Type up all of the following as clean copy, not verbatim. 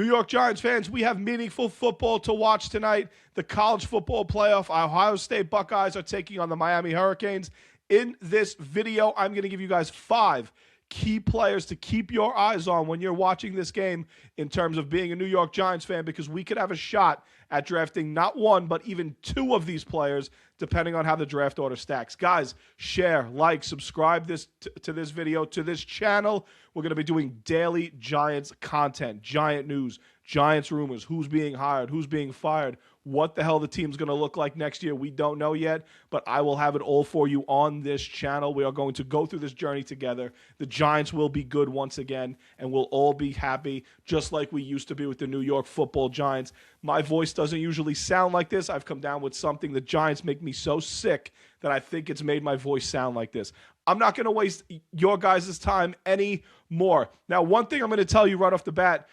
New York Giants fans, we have meaningful football to watch tonight. The college football playoff. Ohio State Buckeyes are taking on the Miami Hurricanes. In this video, I'm going to give you guys 5 key players to keep your eyes on when you're watching this game in terms of being a New York Giants fan, because we could have a shot at drafting not 1, but even 2 of these players, depending on how the draft order stacks. Guys, share, like, subscribe to this video, to this channel. We're going to be doing daily Giants content, Giant news, Giants rumors, who's being hired, who's being fired, what the hell the team's going to look like next year. We don't know yet, but I will have it all for you on this channel. We are going to go through this journey together. The Giants will be good once again, and we'll all be happy, just like we used to be with the New York Football Giants. My voice doesn't usually sound like this. I've come down with something. The Giants make me so sick that I think it's made my voice sound like this. I'm not going to waste your guys' time anymore. Now, one thing I'm going to tell you right off the bat,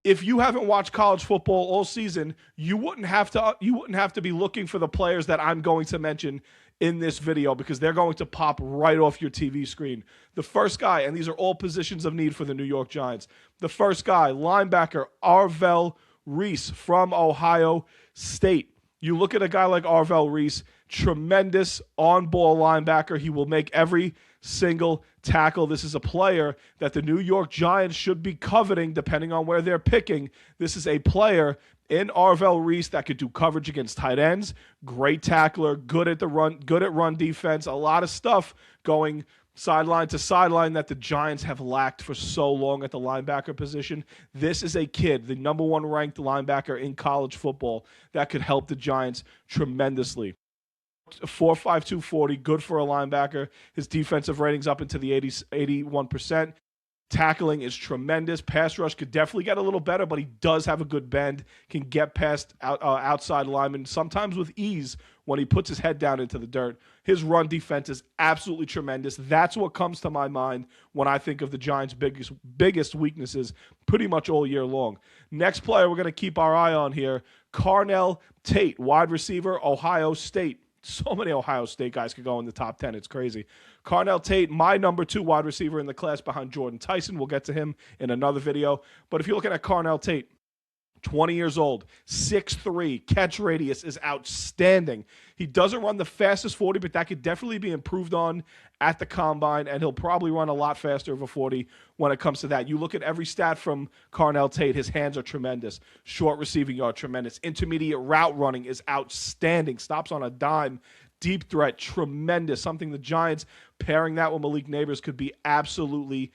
if you haven't watched college football all season, you wouldn't have to be looking for the players that I'm going to mention in this video, because they're going to pop right off your TV screen. The first guy, and these are all positions of need for the New York Giants. The first guy, linebacker Arvel Reiss from Ohio State. You look at a guy like Arvel Reiss, tremendous on-ball linebacker. He will make every single tackle. This is a player that the New York Giants should be coveting depending on where they're picking. This is a player in Arvel Reiss that could do coverage against tight ends, great tackler, good at run defense, a lot of stuff going sideline to sideline that the Giants have lacked for so long at the linebacker position. This is a kid, the #1 ranked linebacker in college football, that could help the Giants tremendously. 4.5, 240, good for a linebacker. His defensive rating's up into the 81%. Tackling is tremendous. Pass rush could definitely get a little better, but he does have a good bend, can get past outside linemen, sometimes with ease when he puts his head down into the dirt. His run defense is absolutely tremendous. That's what comes to my mind when I think of the Giants' biggest weaknesses pretty much all year long. Next player we're going to keep our eye on here, Carnell Tate, wide receiver, Ohio State. So many Ohio State guys could go in the top 10. It's crazy. Carnell Tate, my #2 wide receiver in the class behind Jordan Tyson. We'll get to him in another video. But if you're looking at Carnell Tate, 20 years old, 6'3", catch radius is outstanding. He doesn't run the fastest 40, but that could definitely be improved on at the combine, and he'll probably run a lot faster of a 40 when it comes to that. You look at every stat from Carnell Tate, his hands are tremendous. Short receiving yard, tremendous. Intermediate route running is outstanding. Stops on a dime. Deep threat, tremendous. Something the Giants, pairing that with Malik Neighbors, could be absolutely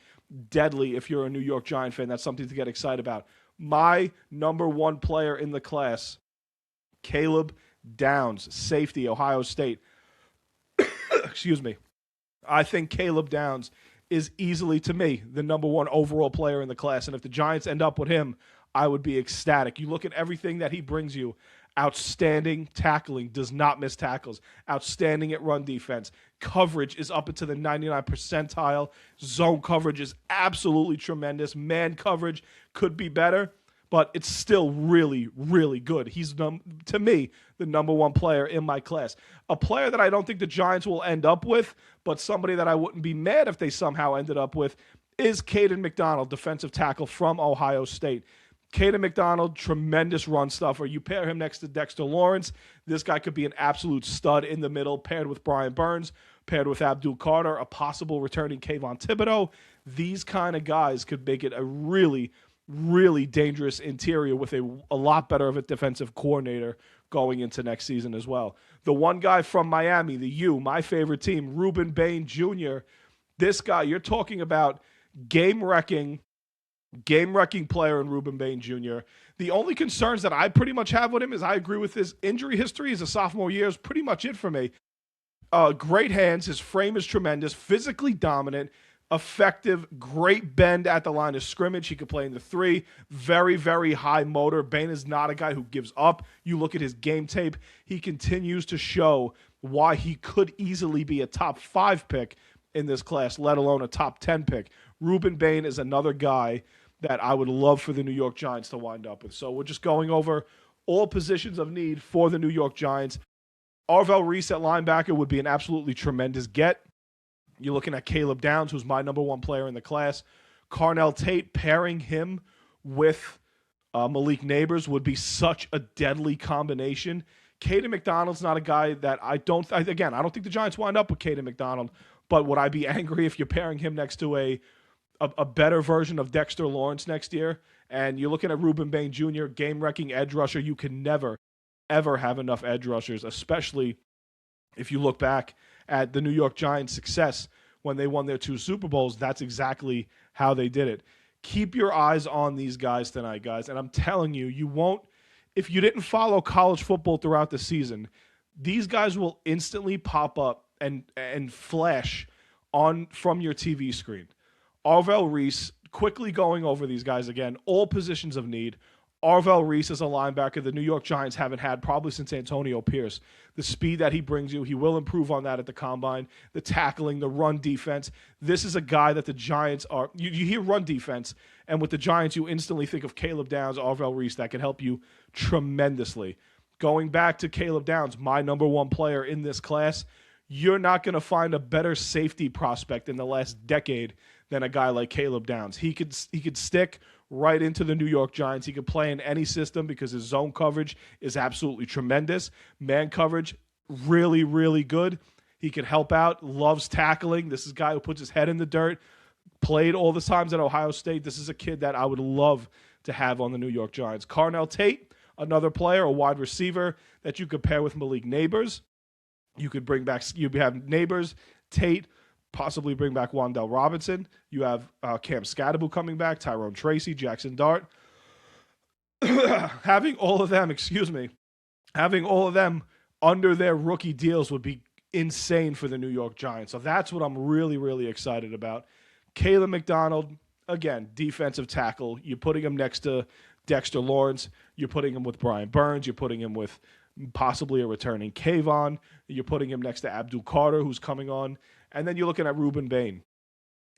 deadly if you're a New York Giant fan. That's something to get excited about. My #1 player in the class, Caleb Downs, safety, Ohio State. Excuse me. I think Caleb Downs is easily, to me, the #1 overall player in the class. And if the Giants end up with him, I would be ecstatic. You look at everything that he brings you. Outstanding tackling, does not miss tackles. Outstanding at run defense. Coverage is up into the 99th percentile. Zone coverage is absolutely tremendous. Man coverage could be better, but it's still really, really good. He's, to me, the #1 player in my class. A player that I don't think the Giants will end up with, but somebody that I wouldn't be mad if they somehow ended up with, is Kaden McDonald, defensive tackle from Ohio State. Kaden McDonald, tremendous run stuffer. You pair him next to Dexter Lawrence, this guy could be an absolute stud in the middle, paired with Brian Burns, paired with Abdul Carter, a possible returning Kayvon Thibodeau. These kind of guys could make it a really, really dangerous interior with a lot better of a defensive coordinator going into next season as well. The one guy from Miami, the U, my favorite team, Ruben Bain Jr., this guy, you're talking about game-wrecking player in Ruben Bain Jr. The only concerns that I pretty much have with him is I agree with his injury history. As a sophomore year is pretty much it for me. Great hands. His frame is tremendous. Physically dominant. Effective. Great bend at the line of scrimmage. He could play in the 3. Very, very high motor. Bain is not a guy who gives up. You look at his game tape. He continues to show why he could easily be a top 5 pick in this class, let alone a top 10 pick. Ruben Bain is another guy that I would love for the New York Giants to wind up with. So we're just going over all positions of need for the New York Giants. Arvel Reiss at linebacker would be an absolutely tremendous get. You're looking at Caleb Downs, who's my #1 player in the class. Carnell Tate, pairing him with Malik Neighbors would be such a deadly combination. Kaden McDonald's not a guy that I don't think the Giants wind up with Kaden McDonald, but would I be angry if you're pairing him next to a better version of Dexter Lawrence next year? And you're looking at Ruben Bain Jr., game-wrecking edge rusher. You can never, ever have enough edge rushers, especially if you look back at the New York Giants' success when they won their 2 Super Bowls. That's exactly how they did it. Keep your eyes on these guys tonight, guys. And I'm telling you, you won't, if you didn't follow college football throughout the season, these guys will instantly pop up and flash on from your TV screen. Arvel Reiss, quickly going over these guys again, all positions of need. Arvel Reiss is a linebacker the New York Giants haven't had probably since Antonio Pierce. The speed that he brings you, he will improve on that at the combine. The tackling, the run defense. This is a guy that the Giants are, you hear run defense, and with the Giants, you instantly think of Caleb Downs, Arvel Reiss, that can help you tremendously. Going back to Caleb Downs, my number 1 player in this class, you're not going to find a better safety prospect in the last decade than a guy like Caleb Downs. He could stick right into the New York Giants. He could play in any system because his zone coverage is absolutely tremendous. Man coverage, really, really good. He can help out, loves tackling. This is a guy who puts his head in the dirt, played all the times at Ohio State. This is a kid that I would love to have on the New York Giants. Carnell Tate, another player, a wide receiver that you could pair with Malik Neighbors. You could bring back, you have Neighbors, Tate, possibly bring back Wan'Dale Robinson. You have Cam Scatterbu coming back, Tyrone Tracy, Jackson Dart. having all of them under their rookie deals would be insane for the New York Giants. So that's what I'm really, really excited about. Kaden McDonald, again, defensive tackle. You're putting him next to Dexter Lawrence. You're putting him with Brian Burns. You're putting him with possibly a returning Kayvon. You're putting him next to Abdul Carter, who's coming on. And then you're looking at Ruben Bain.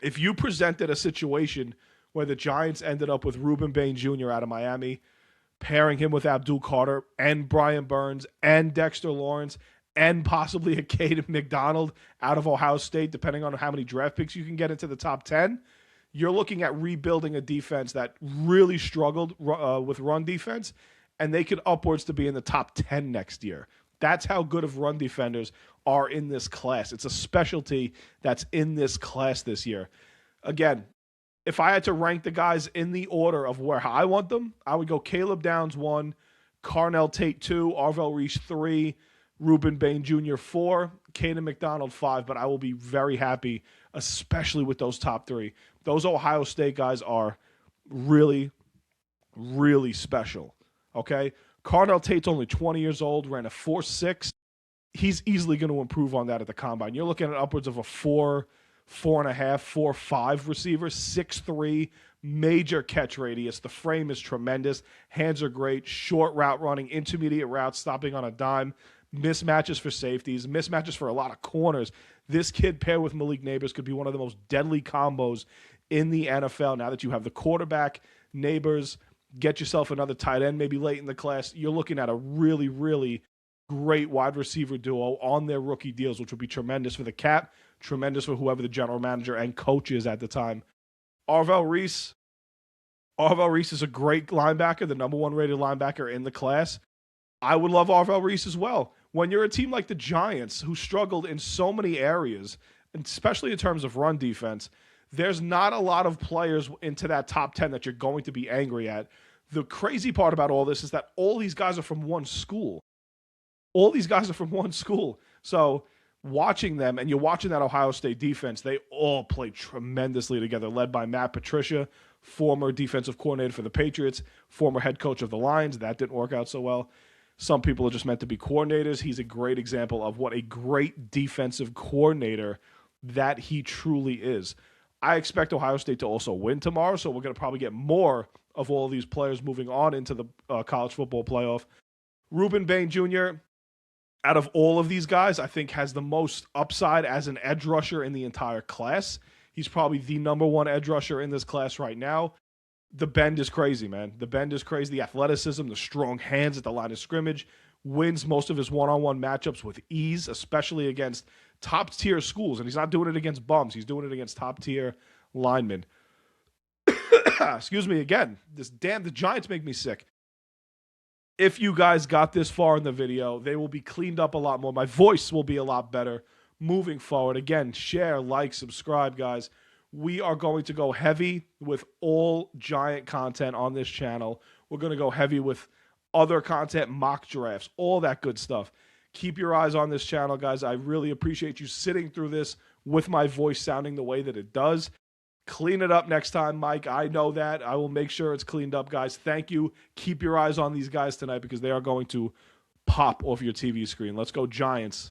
If you presented a situation where the Giants ended up with Ruben Bain Jr. out of Miami, pairing him with Abdul Carter and Brian Burns and Dexter Lawrence and possibly a Kaden McDonald out of Ohio State, depending on how many draft picks you can get into the top 10, you're looking at rebuilding a defense that really struggled with run defense, and they could upwards to be in the top 10 next year. That's how good of run defenders are in this class. It's a specialty that's in this class this year. Again, if I had to rank the guys in the order of where I want them, I would go Caleb Downs 1, Carnell Tate 2, Arvel Reiss 3, Ruben Bain Jr. 4, Kaden McDonald 5, but I will be very happy, especially with those top 3. Those Ohio State guys are really, really special, okay? Carnell Tate's only 20 years old, ran a 4.6. He's easily going to improve on that at the combine. You're looking at upwards of a 4.5, 4.5 receiver, 6'3", major catch radius. The frame is tremendous. Hands are great. Short route running, intermediate routes, stopping on a dime. Mismatches for safeties, mismatches for a lot of corners. This kid paired with Malik Neighbors could be one of the most deadly combos in the NFL. Now that you have the quarterback, Neighbors, get yourself another tight end maybe late in the class. You're looking at a really, really great wide receiver duo on their rookie deals, which would be tremendous for the cap, tremendous for whoever the general manager and coach is at the time. Arvel Reiss is a great linebacker, the number 1 rated linebacker in the class. I would love Arvel Reiss as well. When you're a team like the Giants, who struggled in so many areas, and especially in terms of run defense, there's not a lot of players into that top 10 that you're going to be angry at. The crazy part about all this is that all these guys are from one school. So watching them, and you're watching that Ohio State defense, they all play tremendously together, led by Matt Patricia, former defensive coordinator for the Patriots, former head coach of the Lions. That didn't work out so well. Some people are just meant to be coordinators. He's a great example of what a great defensive coordinator that he truly is. I expect Ohio State to also win tomorrow, so we're going to probably get more of all of these players moving on into the college football playoff. Ruben Bain Jr., out of all of these guys, I think has the most upside as an edge rusher in the entire class. He's probably the number 1 edge rusher in this class right now. The bend is crazy, man. The bend is crazy. The athleticism, the strong hands at the line of scrimmage, wins most of his one-on-one matchups with ease, especially against top-tier schools. And he's not doing it against bums. He's doing it against top-tier linemen. Excuse me again. The Giants make me sick. If you guys got this far in the video, they will be cleaned up a lot more. My voice will be a lot better moving forward. Again, share, like, subscribe, guys. We are going to go heavy with all Giant content on this channel. We're going to go heavy with other content, mock drafts, all that good stuff. Keep your eyes on this channel, guys. I really appreciate you sitting through this with my voice sounding the way that it does. Clean it up next time, Mike. I know that. I will make sure it's cleaned up, guys. Thank you. Keep your eyes on these guys tonight because they are going to pop off your TV screen. Let's go, Giants.